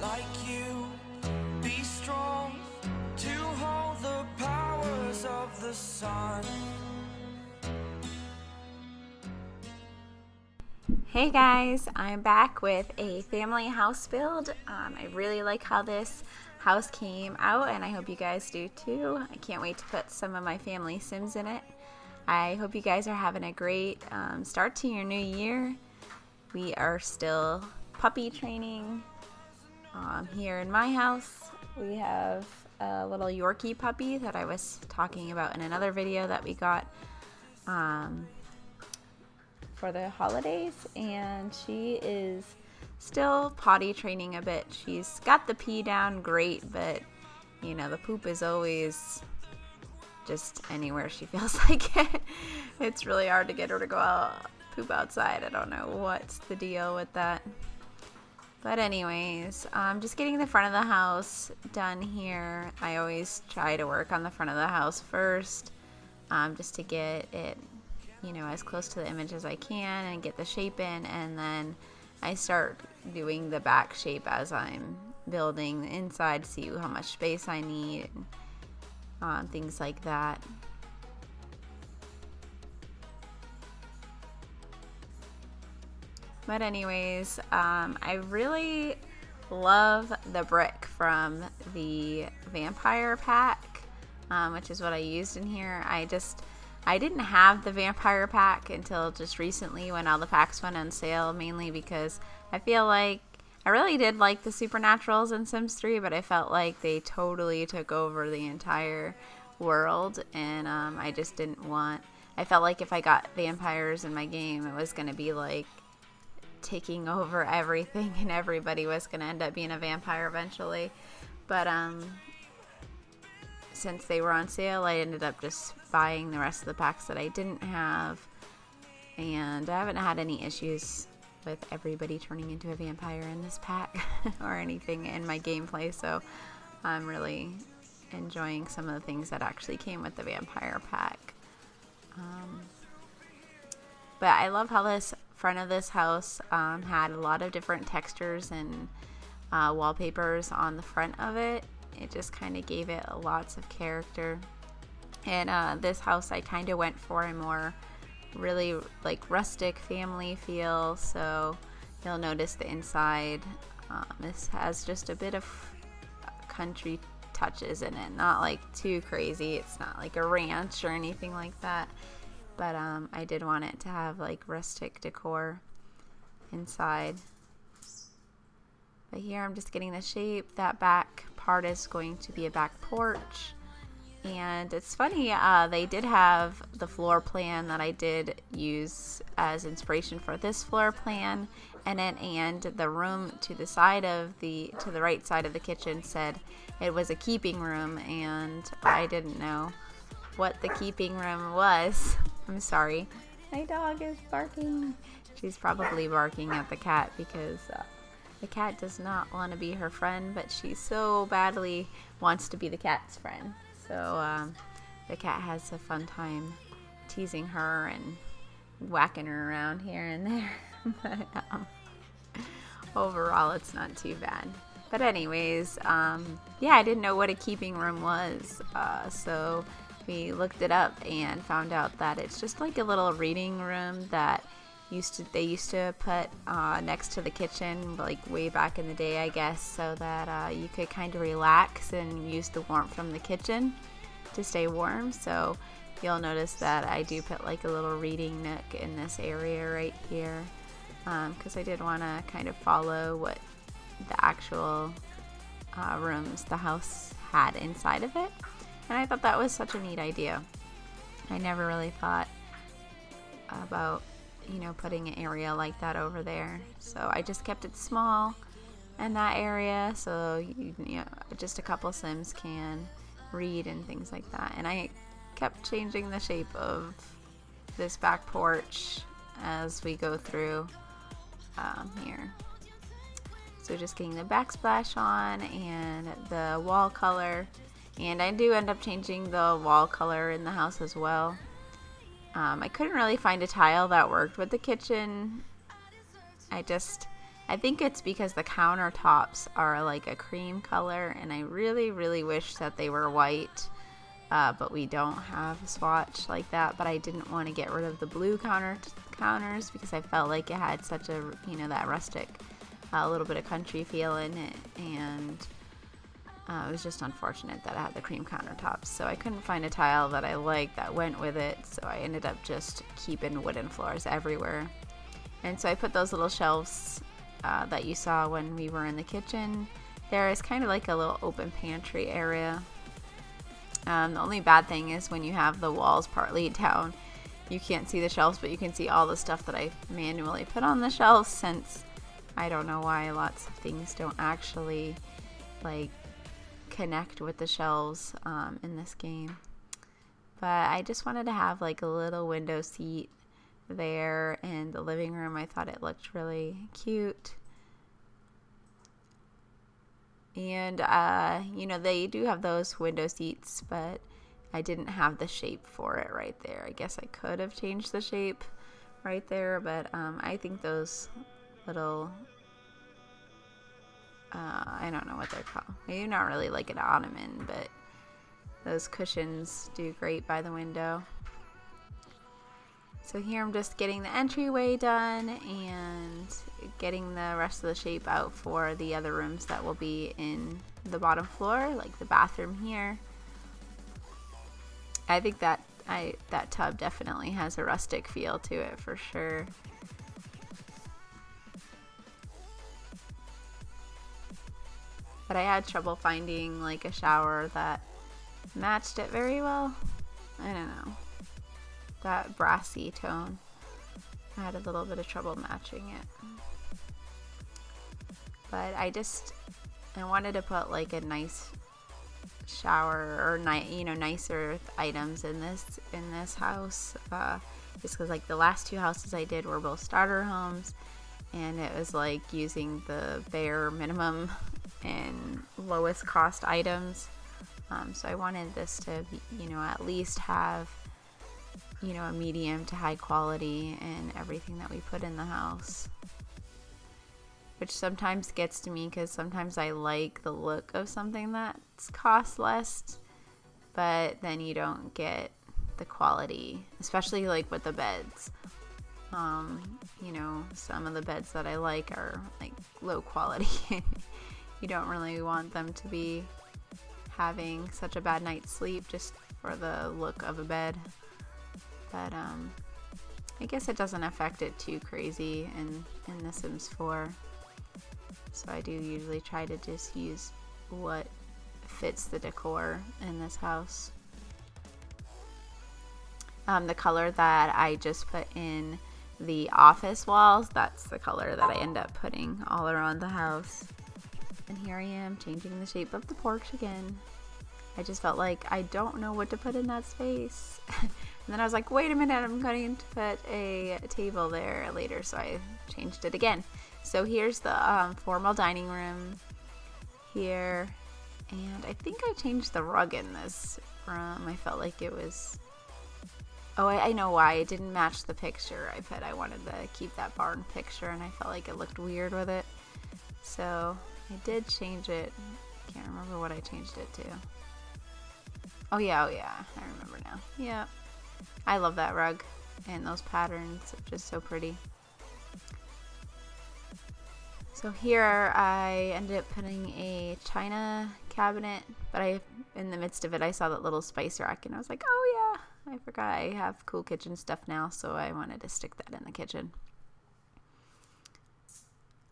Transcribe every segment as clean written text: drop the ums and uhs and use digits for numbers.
like you. Be strong to hold the powers of the sun. Hey guys, I'm back with a family house build. I really like how this house came out, and I hope you guys do too. I can't wait to put some of my family Sims in it. I hope you guys are having a great start to your new year. We are still puppy training here in my house. We have a little Yorkie puppy that I was talking about in another video that we got for the holidays, and she is still potty training a bit. She's got the pee down great, but you know, the poop is always just anywhere she feels like it. It's really hard to get her to go out, poop outside. I don't know what's the deal with that. But anyways, I'm just getting the front of the house done here. I always try to work on the front of the house first, just to get it, you know, as close to the image as I can and get the shape in, and then I start doing the back shape as I'm building the inside, see how much space I need, things like that. But anyways, I really love the brick from the vampire pack, which is what I used in here. I didn't have the vampire pack until just recently when all the packs went on sale, mainly because I feel like I really did like the Supernaturals in Sims 3, but I felt like they totally took over the entire world, and I just didn't want... I felt like if I got vampires in my game, it was going to be like taking over everything, and everybody was going to end up being a vampire eventually. But since they were on sale, I ended up just buying the rest of the packs that I didn't have, and I haven't had any issues with everybody turning into a vampire in this pack or anything in my gameplay, so I'm really enjoying some of the things that actually came with the vampire pack. But I love how this front of this house had a lot of different textures and wallpapers on the front of it. It just kind of gave it lots of character. And this house, I kind of went for a more really like rustic family feel, so you'll notice the inside, this has just a bit of country touches in it, not like too crazy. It's not like a ranch or anything like that, but I did want it to have like rustic decor inside. But here I'm just getting the shape. That back part is going to be a back porch. And it's funny, they did have the floor plan that I did use as inspiration for this floor plan, and the room to the side of to the right side of the kitchen said it was a keeping room, and I didn't know what the keeping room was. I'm sorry. My dog is barking. She's probably barking at the cat because the cat does not want to be her friend, but she so badly wants to be the cat's friend. So the cat has a fun time teasing her and whacking her around here and there. But overall, it's not too bad. But anyways, yeah, I didn't know what a keeping room was. So we looked it up and found out that it's just like a little reading room that they used to put next to the kitchen, like way back in the day, I guess, so that you could kind of relax and use the warmth from the kitchen to stay warm. So you'll notice that I do put like a little reading nook in this area right here, because I did want to kind of follow what the actual rooms the house had inside of it, and I thought that was such a neat idea. I never really thought about, you know, putting an area like that over there, so I just kept it small in that area, so you know, just a couple Sims can read and things like that. And I kept changing the shape of this back porch as we go through here. So just getting the backsplash on and the wall color, and I do end up changing the wall color in the house as well. I couldn't really find a tile that worked with the kitchen. I just I think it's because the countertops are like a cream color, and I really, really wish that they were white. But we don't have a swatch like that. But I didn't want to get rid of the blue counters because I felt like it had such a, that rustic, a little bit of country feel in it. And it was just unfortunate that I had the cream countertops. So I couldn't find a tile that I liked that went with it. So I ended up just keeping wooden floors everywhere. And so I put those little shelves that you saw when we were in the kitchen. There is kind of like a little open pantry area. The only bad thing is when you have the walls partly down, you can't see the shelves, but you can see all the stuff that I manually put on the shelves, since I don't know why lots of things don't actually like connect with the shelves in this game. But I just wanted to have like a little window seat there in the living room. I thought it looked really cute. And, they do have those window seats, but I didn't have the shape for it right there. I guess I could have changed the shape right there, but I think those little, I don't know what they're called. Maybe not really like an ottoman, but those cushions do great by the window. So here I'm just getting the entryway done and getting the rest of the shape out for the other rooms that will be in the bottom floor, like the bathroom here. I think that tub definitely has a rustic feel to it for sure. But I had trouble finding like a shower that matched it very well. I don't know. That brassy tone. I had a little bit of trouble matching it. But I wanted to put like a nice shower or nicer items in this house. Just because like the last two houses I did were both starter homes, and it was like using the bare minimum and lowest cost items. So I wanted this to be, at least have a medium to high quality in everything that we put in the house, which sometimes gets to me because sometimes I like the look of something that's cost less, but then you don't get the quality, especially like with the beds. Some of the beds that I like are like low quality. You don't really want them to be having such a bad night's sleep just for the look of a bed. But I guess it doesn't affect it too crazy in The Sims 4. So I do usually try to just use what fits the decor in this house. The color that I just put in the office walls, that's the color that I end up putting all around the house. And here I am changing the shape of the porch again. I just felt like I don't know what to put in that space. And then I was like, wait a minute, I'm going to put a table there later. So I changed it again. So here's the formal dining room here. And I think I changed the rug in this room. I felt like it was... Oh, I know why. It didn't match the picture I put. I wanted to keep that barn picture, and I felt like it looked weird with it. So I did change it. I can't remember what I changed it to. Oh yeah, I remember now. Yeah. I love that rug and those patterns. Are just so pretty. So here I ended up putting a china cabinet, but in the midst of it, I saw that little spice rack, and I was like, oh yeah. I forgot I have cool kitchen stuff now, so I wanted to stick that in the kitchen.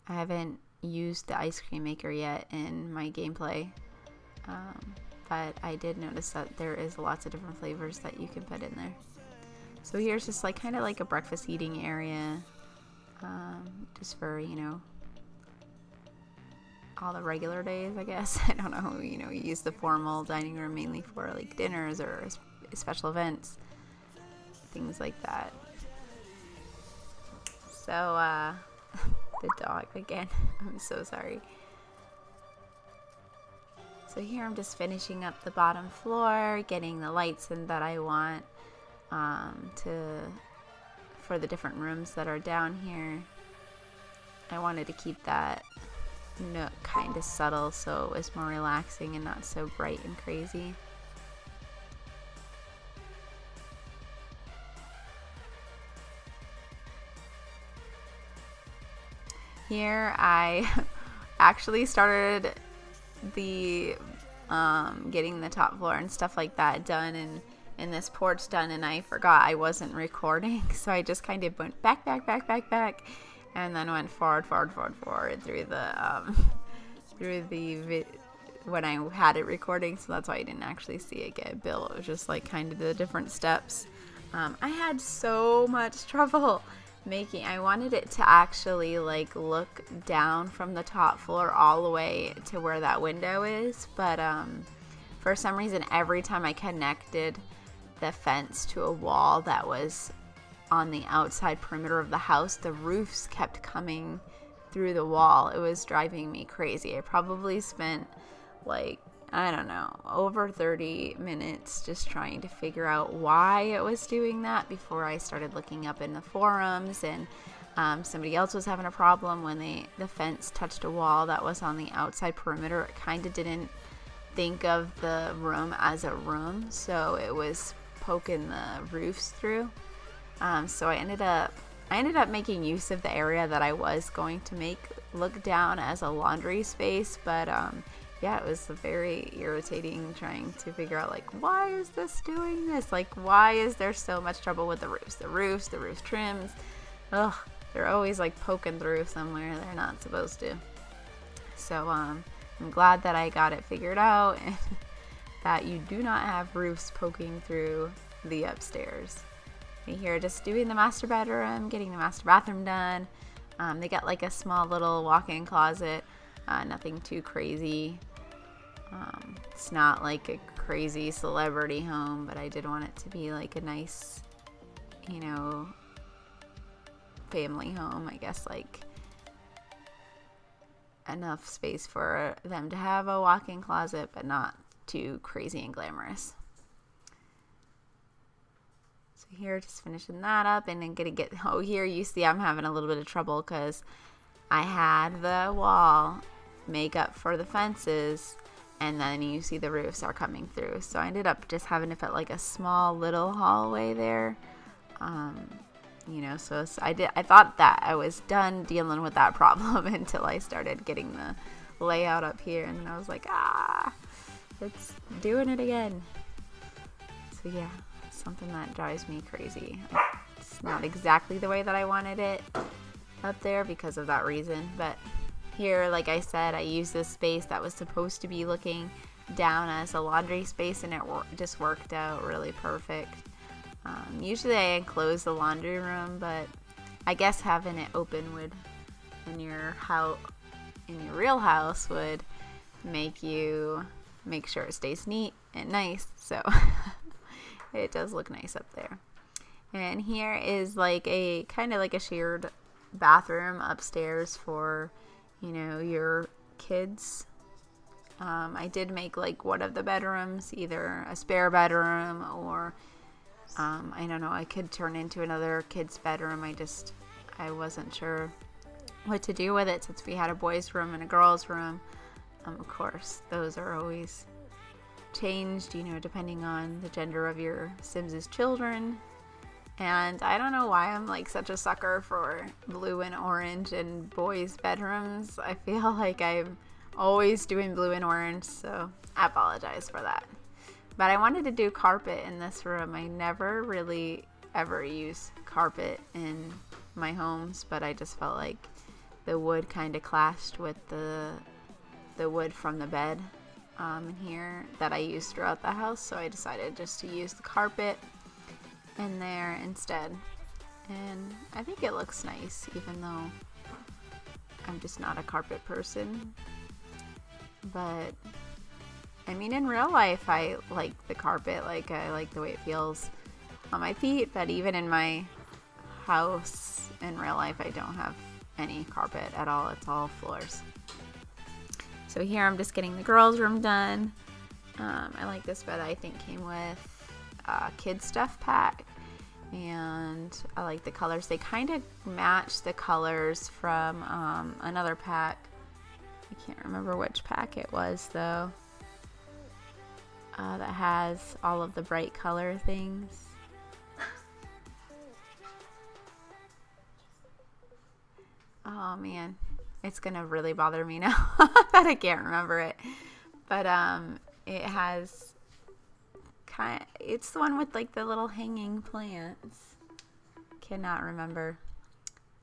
I haven't used the ice cream maker yet in my gameplay, but I did notice that there is lots of different flavors that you can put in there. So here's just like kind of like a breakfast eating area, just for, all the regular days, I guess. I don't know, we use the formal dining room mainly for like dinners or special events, things like that. So the dog again. I'm so sorry. So here I'm just finishing up the bottom floor, getting the lights in that I want for the different rooms that are down here. I wanted to keep that nook kind of subtle so it was more relaxing and not so bright and crazy. Here I actually started the getting the top floor and stuff like that done and this porch done, and I forgot I wasn't recording, so I just kind of went back, and then went forward through the when I had it recording, so that's why I didn't actually see it get built. It was just like kind of the different steps. I had so much trouble I wanted it to actually like look down from the top floor all the way to where that window is, but for some reason every time I connected the fence to a wall that was on the outside perimeter of the house, the roofs kept coming through the wall. It was driving me crazy. I probably spent like, I don't know, over 30 minutes just trying to figure out why it was doing that before I started looking up in the forums, and somebody else was having a problem when the fence touched a wall that was on the outside perimeter. It kind of didn't think of the room as a room, so it was poking the roofs through. So I ended up making use of the area that I was going to make look down as a laundry space, but yeah, it was very irritating trying to figure out, like, why is this doing this? Like, why is there so much trouble with the roofs? The roof trims, ugh, they're always, like, poking through somewhere they're not supposed to. So, I'm glad that I got it figured out, and that you do not have roofs poking through the upstairs. Here, just doing the master bedroom, getting the master bathroom done. They got, like, a small little walk-in closet, nothing too crazy. It's not like a crazy celebrity home, but I did want it to be like a nice, family home, I guess, like enough space for them to have a walk-in closet, but not too crazy and glamorous. So here, just finishing that up, and then here you see I'm having a little bit of trouble because I had the wall make up for the fences, and then you see the roofs are coming through. So I ended up just having to put like a small little hallway there. So I thought that I was done dealing with that problem until I started getting the layout up here, and then I was like, it's doing it again. So yeah, something that drives me crazy. It's not exactly the way that I wanted it up there because of that reason, but here, like I said, I used this space that was supposed to be looking down as a laundry space, and it just worked out really perfect. Usually I enclose the laundry room, but I guess having it open in your real house would make sure it stays neat and nice. So it does look nice up there. And here is like a kind of like a shared bathroom upstairs for your kids. I did make like one of the bedrooms either a spare bedroom or I don't know, I could turn into another kid's bedroom. I wasn't sure what to do with it since we had a boys' room and a girls' room. Of course, those are always changed, depending on the gender of your Sims' children. And I don't know why I'm like such a sucker for blue and orange in boys' bedrooms. I feel like I'm always doing blue and orange, so I apologize for that. But I wanted to do carpet in this room. I never really ever use carpet in my homes, but I just felt like the wood kind of clashed with the wood from the bed in here that I use throughout the house, so I decided just to use the carpet in there instead. And I think it looks nice, even though I'm just not a carpet person. But I mean, in real life I like the carpet, like I like the way it feels on my feet, but even in my house in real life I don't have any carpet at all. It's all floors. So here I'm just getting the girls' room done. I like this bed. I think came with a kid stuff pack, And I like the colors. They kind of match the colors from another pack. I can't remember which pack it was though. That has all of the bright color things. Oh man, it's gonna really bother me now that I can't remember it. But it has it's the one with like the little hanging plants. Cannot remember.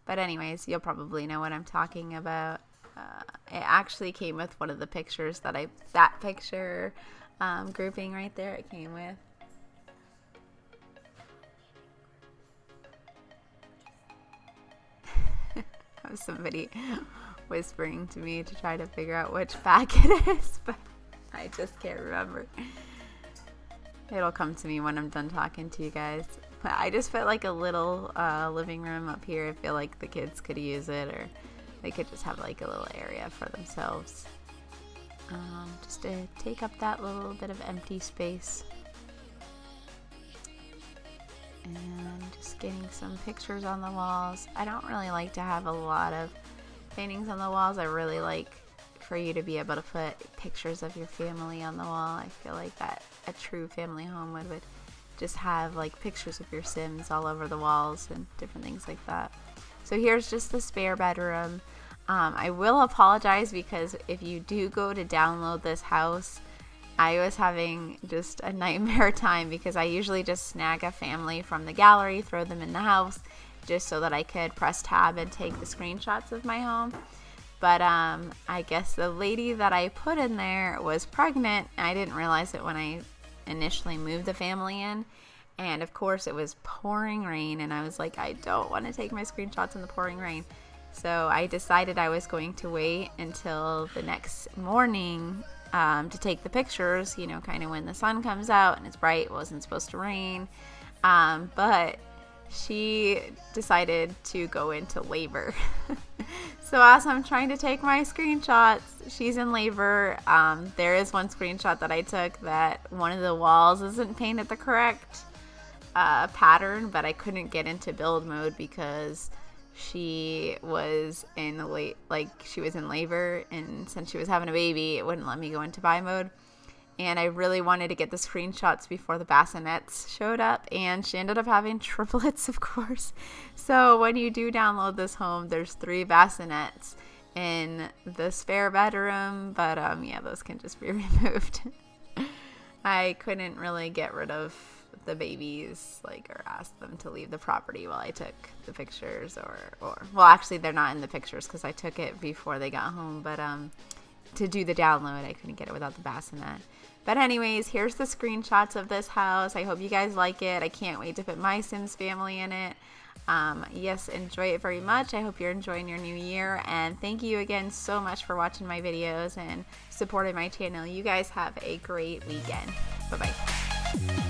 But anyways, you'll probably know what I'm talking about. It actually came with one of the pictures that picture grouping right there it came with. That was somebody whispering to me to try to figure out which pack it is, but I just can't remember. It'll come to me when I'm done talking to you guys. But I just felt like a little living room up here. I feel like the kids could use it, or they could just have like a little area for themselves. Just to take up that little bit of empty space. And just getting some pictures on the walls. I don't really like to have a lot of paintings on the walls. I really like for you to be able to put pictures of your family on the wall. I feel like that a true family home would just have like pictures of your Sims all over the walls and different things like that. So here's just the spare bedroom. I will apologize because if you do go to download this house, I was having just a nightmare time because I usually just snag a family from the gallery, throw them in the house just so that I could press tab and take the screenshots of my home. But I guess the lady that I put in there was pregnant. I didn't realize it when I initially moved the family in. And of course it was pouring rain and I was like, I don't want to take my screenshots in the pouring rain. So I decided I was going to wait until the next morning to take the pictures, you know, kind of when the sun comes out and it's bright. It wasn't supposed to rain. But she decided to go into labor. So as I'm trying to take my screenshots, she's in labor. There is one screenshot that I took that one of the walls isn't painted the correct pattern, but I couldn't get into build mode because she was in labor, and since she was having a baby, it wouldn't let me go into buy mode. And I really wanted to get the screenshots before the bassinets showed up, and she ended up having triplets, of course. So when you do download this home, there's 3 bassinets in the spare bedroom, but yeah, those can just be removed. I couldn't really get rid of the babies, or ask them to leave the property while I took the pictures, or well, actually they're not in the pictures because I took it before they got home, but to do the download, I couldn't get it without the bassinet. But anyways, here's the screenshots of this house. I hope you guys like it. I can't wait to put my Sims family in it. Yes, enjoy it very much. I hope you're enjoying your new year, and thank you again so much for watching my videos and supporting my channel. You guys have a great weekend. Bye-bye.